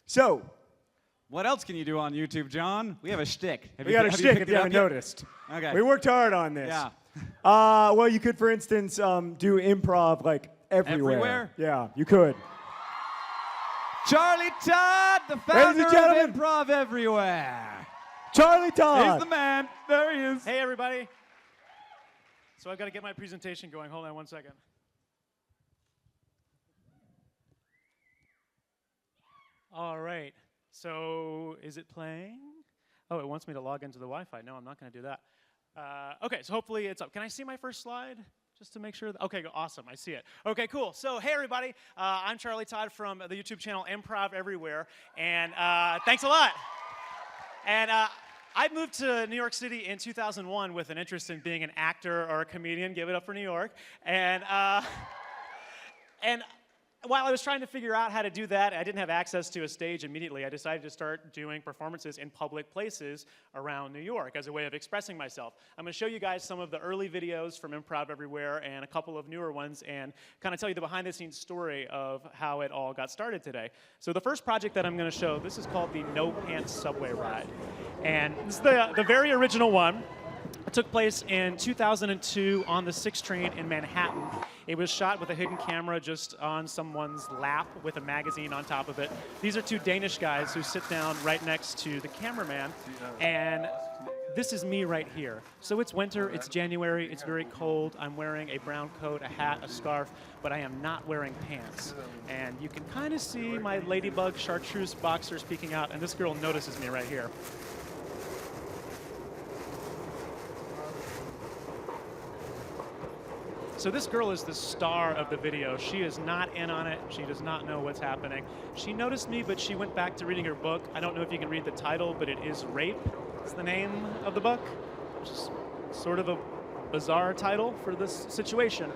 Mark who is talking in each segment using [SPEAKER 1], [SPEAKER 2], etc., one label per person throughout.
[SPEAKER 1] So,
[SPEAKER 2] What else can you do on YouTube, John? We have a shtick.
[SPEAKER 1] we got a shtick if you haven't noticed.
[SPEAKER 2] Okay.
[SPEAKER 1] We worked hard on this.
[SPEAKER 2] Yeah.
[SPEAKER 1] Well, you could, for instance, do improv like everywhere.
[SPEAKER 2] Everywhere?
[SPEAKER 1] Yeah, you could.
[SPEAKER 2] Charlie Todd, the
[SPEAKER 1] Ladies
[SPEAKER 2] founder
[SPEAKER 1] and
[SPEAKER 2] of
[SPEAKER 1] gentlemen.
[SPEAKER 2] Improv Everywhere.
[SPEAKER 1] Charlie Todd.
[SPEAKER 2] He's the man. There he is.
[SPEAKER 3] Hey, everybody. So I've got to get my presentation going. Hold on one second. All right. So is it playing? Oh, it wants me to log into the Wi-Fi. No, I'm not going to do that. Okay, so hopefully it's up. Can I see my first slide? Just to make sure. Okay, awesome. I see it. Okay, cool. So, hey, everybody. I'm Charlie Todd from the YouTube channel Improv Everywhere. And thanks a lot. And I moved to New York City in 2001 with an interest in being an actor or a comedian. Give it up for New York. And while I was trying to figure out how to do that, I didn't have access to a stage immediately. I decided to start doing performances in public places around New York as a way of expressing myself. I'm going to show you guys some of the early videos from Improv Everywhere and a couple of newer ones and kind of tell you the behind-the-scenes story of how it all got started today. So the first project that I'm going to show, this is called the No Pants Subway Ride. And this is the very original one. It took place in 2002 on the 6 train in Manhattan. It was shot with a hidden camera just on someone's lap with a magazine on top of it. These are 2 Danish guys who sit down right next to the cameraman, and this is me right here. So it's winter, it's January, it's very cold. I'm wearing a brown coat, a hat, a scarf, but I am not wearing pants. And you can kind of see my ladybug chartreuse boxers peeking out, and this girl notices me right here. So this girl is the star of the video. She is not in on it. She does not know what's happening. She noticed me, but she went back to reading her book. I don't know if you can read the title, but it is Rape. It's the name of the book, which is sort of a bizarre title for this situation.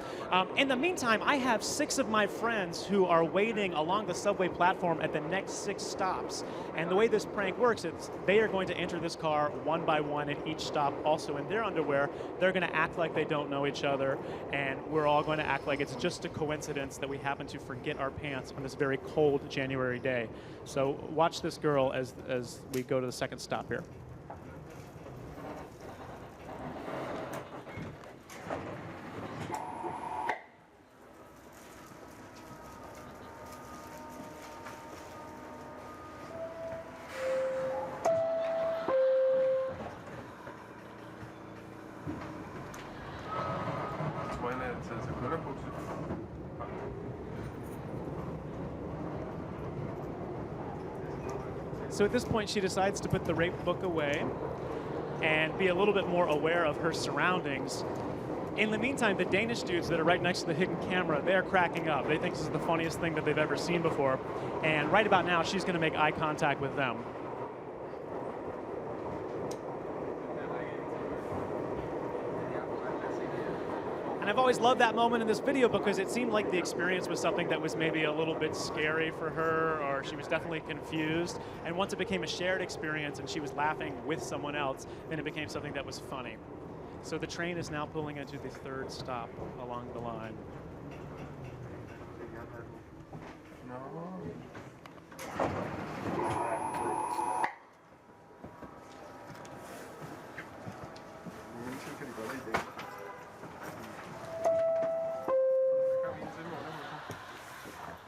[SPEAKER 3] In the meantime, I have 6 of my friends who are waiting along the subway platform at the next 6 stops. And the way this prank works is they are going to enter this car one by one at each stop, also in their underwear. They're going to act like they don't know each other, and we're all going to act like it's just a coincidence that we happen to forget our pants on this very cold January day. So watch this girl as we go to the second stop here. So at this point, she decides to put the rape book away and be a little bit more aware of her surroundings. In the meantime, the Danish dudes that are right next to the hidden camera, they're cracking up. They think this is the funniest thing that they've ever seen before. And right about now, she's going to make eye contact with them. And I've always loved that moment in this video because it seemed like the experience was something that was maybe a little bit scary for her, or she was definitely confused. And once it became a shared experience and she was laughing with someone else, then it became something that was funny. So the train is now pulling into the 3rd stop along the line.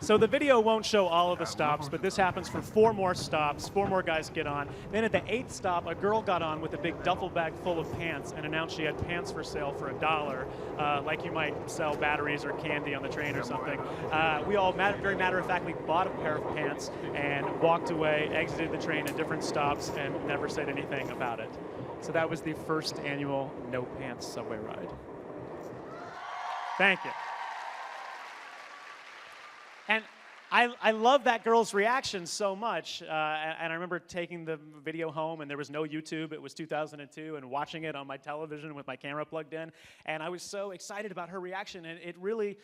[SPEAKER 3] So the video won't show all of the stops, but this happens for 4 more stops. 4 more guys get on. Then at the 8th stop, a girl got on with a big duffel bag full of pants and announced she had pants for sale for $1, like you might sell batteries or candy on the train or something. We all, very matter-of-factly, bought a pair of pants and walked away, exited the train at different stops, and never said anything about it. So that was the first annual No Pants Subway Ride. Thank you. And I love that girl's reaction so much, and I remember taking the video home, and there was no YouTube. It was 2002, and watching it on my television with my camera plugged in, and I was so excited about her reaction, and it really,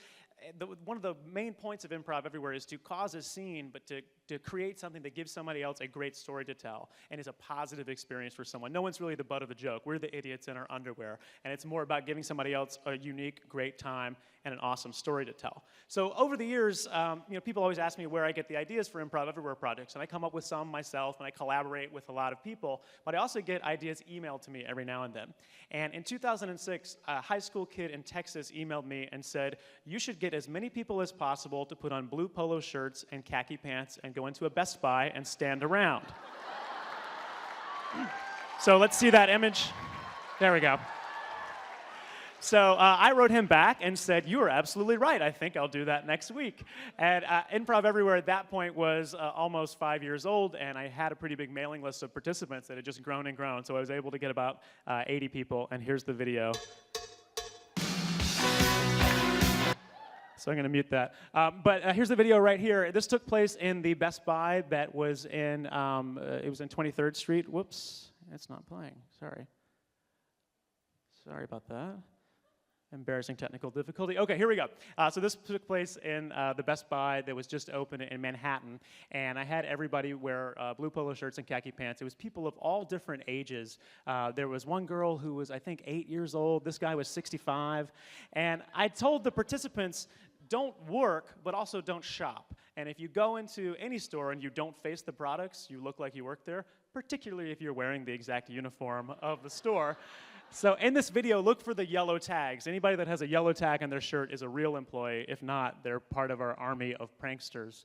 [SPEAKER 3] one of the main points of Improv Everywhere is to cause a scene, but to create something that gives somebody else a great story to tell and is a positive experience for someone. No one's really the butt of the joke. We're the idiots in our underwear, and it's more about giving somebody else a unique, great time and an awesome story to tell. So over the years, people always ask me where I get the ideas for Improv Everywhere projects, and I come up with some myself, and I collaborate with a lot of people, but I also get ideas emailed to me every now and then. And in 2006, a high school kid in Texas emailed me and said, you should get as many people as possible to put on blue polo shirts and khaki pants and go into a Best Buy and stand around. So let's see that image. There we go. So I wrote him back and said, you are absolutely right. I think I'll do that next week. And Improv Everywhere at that point was almost 5 years old, and I had a pretty big mailing list of participants that had just grown and grown. So I was able to get about 80 people, and here's the video. So I'm going to mute that. But here's the video right here. This took place in the Best Buy that was in, it was in 23rd Street. Whoops, it's not playing. Sorry. Sorry about that. Embarrassing technical difficulty. Okay, here we go. So this took place in the Best Buy that was just open in Manhattan, and I had everybody wear blue polo shirts and khaki pants. It was people of all different ages. There was one girl who was, I think, 8 years old. This guy was 65. And I told the participants, don't work, but also don't shop. And if you go into any store and you don't face the products, you look like you work there, particularly if you're wearing the exact uniform of the store. So in this video, look for the yellow tags. Anybody that has a yellow tag on their shirt is a real employee. If not, they're part of our army of pranksters.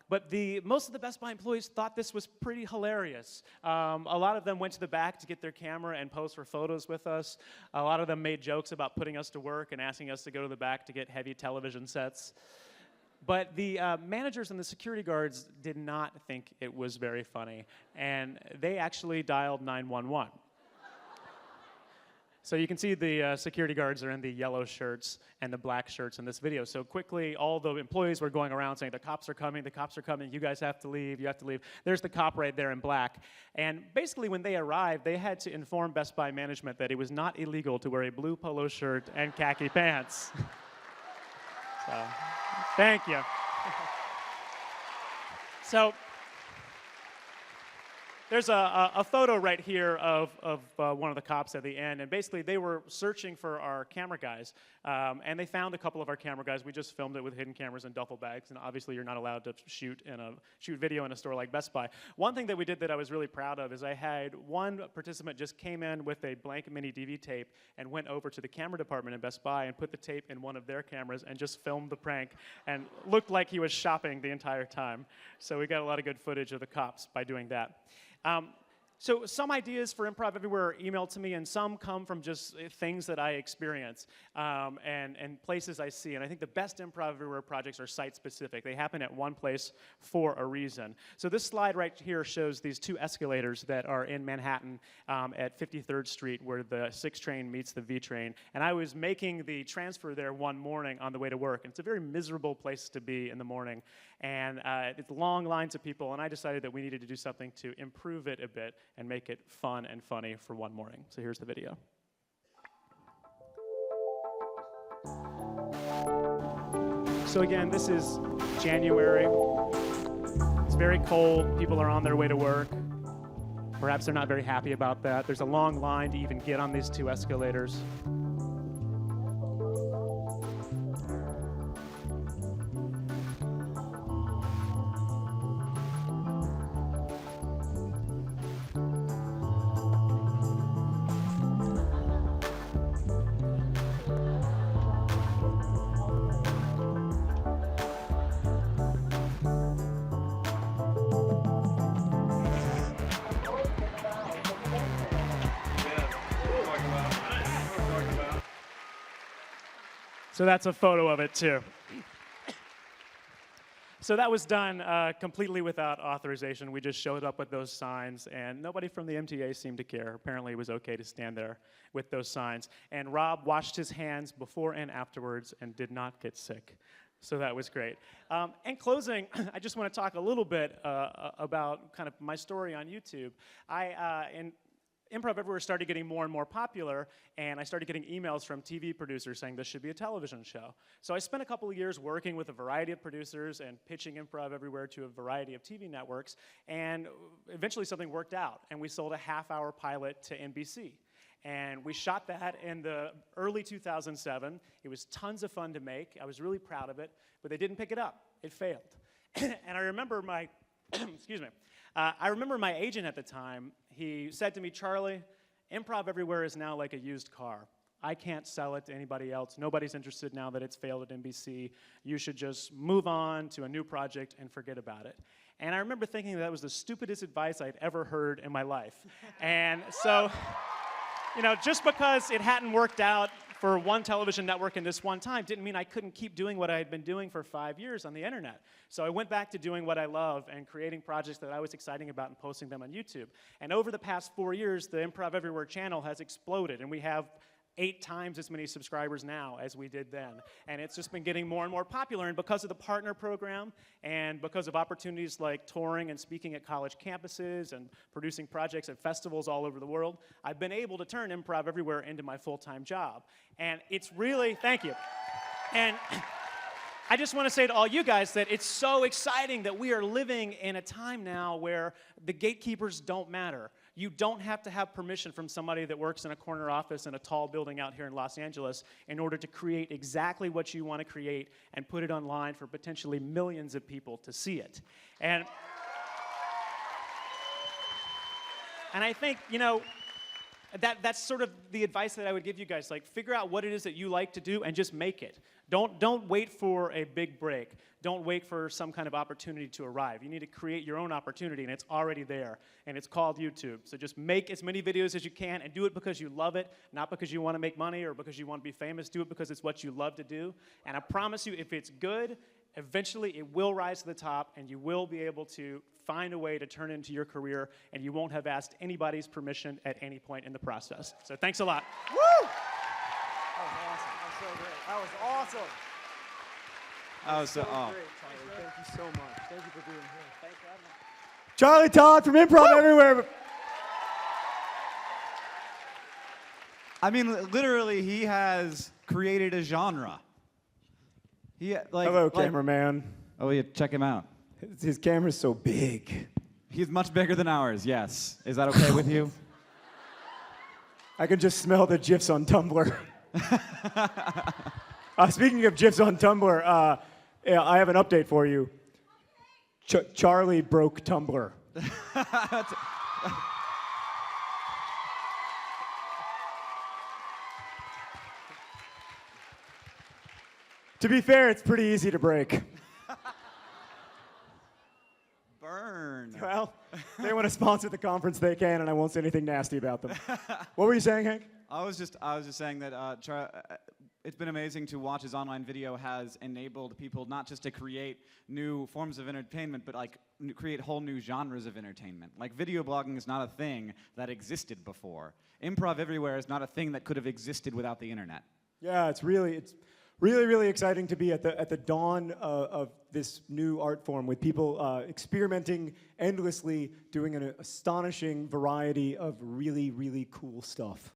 [SPEAKER 3] But most of the Best Buy employees thought this was pretty hilarious. A lot of them went to the back to get their camera and pose for photos with us. A lot of them made jokes about putting us to work and asking us to go to the back to get heavy television sets. But the managers and the security guards did not think it was very funny, and they actually dialed 911. So you can see the security guards are in the yellow shirts and the black shirts in this video. So quickly, all the employees were going around saying, the cops are coming, you guys have to leave, you have to leave. There's the cop right there in black. And basically when they arrived, they had to inform Best Buy management that it was not illegal to wear a blue polo shirt and khaki pants. So, thank you. So, there's a photo right here of one of the cops at the end, and basically they were searching for our camera guys, and they found a couple of our camera guys. We just filmed it with hidden cameras and duffel bags, and obviously you're not allowed to shoot video in a store like Best Buy. One thing that we did that I was really proud of is I had one participant just came in with a blank mini DV tape and went over to the camera department in Best Buy and put the tape in one of their cameras and just filmed the prank and looked like he was shopping the entire time. So we got a lot of good footage of the cops by doing that. So some ideas for Improv Everywhere are emailed to me, and some come from just things that I experience and places I see. And I think the best Improv Everywhere projects are site-specific. They happen at one place for a reason. So this slide right here shows these two escalators that are in Manhattan at 53rd Street, where the 6 train meets the V train. And I was making the transfer there one morning on the way to work. And it's a very miserable place to be in the morning. And it's long lines of people, and I decided that we needed to do something to improve it a bit and make it fun and funny for one morning. So here's the video. So again, this is January. It's very cold. People are on their way to work. Perhaps they're not very happy about that. There's a long line to even get on these 2 escalators. So that's a photo of it, too. So that was done completely without authorization. We just showed up with those signs, and nobody from the MTA seemed to care. Apparently, it was okay to stand there with those signs. And Rob washed his hands before and afterwards and did not get sick. So that was great. In closing, I just want to talk a little bit about kind of my story on YouTube. Improv Everywhere started getting more and more popular, and I started getting emails from TV producers saying this should be a television show. So I spent a couple of years working with a variety of producers and pitching Improv Everywhere to a variety of TV networks, and eventually something worked out, and we sold a half-hour pilot to NBC. And we shot that in the early 2007. It was tons of fun to make. I was really proud of it, but they didn't pick it up. It failed. And I remember my, excuse me, I remember my agent at the time, he said to me, Charlie, Improv Everywhere is now like a used car. I can't sell it to anybody else. Nobody's interested now that it's failed at NBC. You should just move on to a new project and forget about it. And I remember thinking that was the stupidest advice I'd ever heard in my life. And so, you know, just because it hadn't worked out for one television network in this one time didn't mean I couldn't keep doing what I had been doing for 5 years on the internet. So I went back to doing what I love and creating projects that I was excited about and posting them on YouTube. And over the past 4 years, the Improv Everywhere channel has exploded, and we have 8 times as many subscribers now as we did then. And it's just been getting more and more popular. And because of the partner program and because of opportunities like touring and speaking at college campuses and producing projects at festivals all over the world, I've been able to turn Improv Everywhere into my full-time job. And it's really, thank you. And I just want to say to all you guys that it's so exciting that we are living in a time now where the gatekeepers don't matter. You don't have to have permission from somebody that works in a corner office in a tall building out here in Los Angeles in order to create exactly what you want to create and put it online for potentially millions of people to see it. And I think, you know, that's sort of the advice that I would give you guys. Like, figure out what it is that you like to do and just make it. Don't wait for a big break. Don't wait for some kind of opportunity to arrive. You need to create your own opportunity, and it's already there, and it's called YouTube. So just make as many videos as you can and do it because you love it, not because you want to make money or because you want to be famous. Do it because it's what you love to do. And I promise you, if it's good, eventually it will rise to the top, and you will be able to find a way to turn it into your career, and you won't have asked anybody's permission at any point in the process. So thanks a lot.
[SPEAKER 1] Woo! That was awesome. That was so great. That was awesome.
[SPEAKER 2] That was so awesome.
[SPEAKER 1] Great, Charlie. Thank you so much. Thank you for being here. Thanks for having me. Charlie Todd from Improv Everywhere.
[SPEAKER 2] I mean, literally, he has created a genre.
[SPEAKER 1] Hello, cameraman.
[SPEAKER 2] Oh, yeah, check him out.
[SPEAKER 1] His camera's so big.
[SPEAKER 2] He's much bigger than ours, yes. Is that okay with you?
[SPEAKER 1] I can just smell the GIFs on Tumblr. Speaking of GIFs on Tumblr, yeah, I have an update for you. Charlie broke Tumblr. To be fair, it's pretty easy to break.
[SPEAKER 2] Burn.
[SPEAKER 1] Well, they want to sponsor the conference, they can, and I won't say anything nasty about them. What were you saying, Hank?
[SPEAKER 2] I was just saying that it's been amazing to watch as online video has enabled people not just to create new forms of entertainment, but like create whole new genres of entertainment. Like video blogging is not a thing that existed before. Improv Everywhere is not a thing that could have existed without the internet.
[SPEAKER 1] Yeah, it's really, really exciting to be at the dawn of this new art form with people experimenting endlessly, doing an astonishing variety of really, really cool stuff.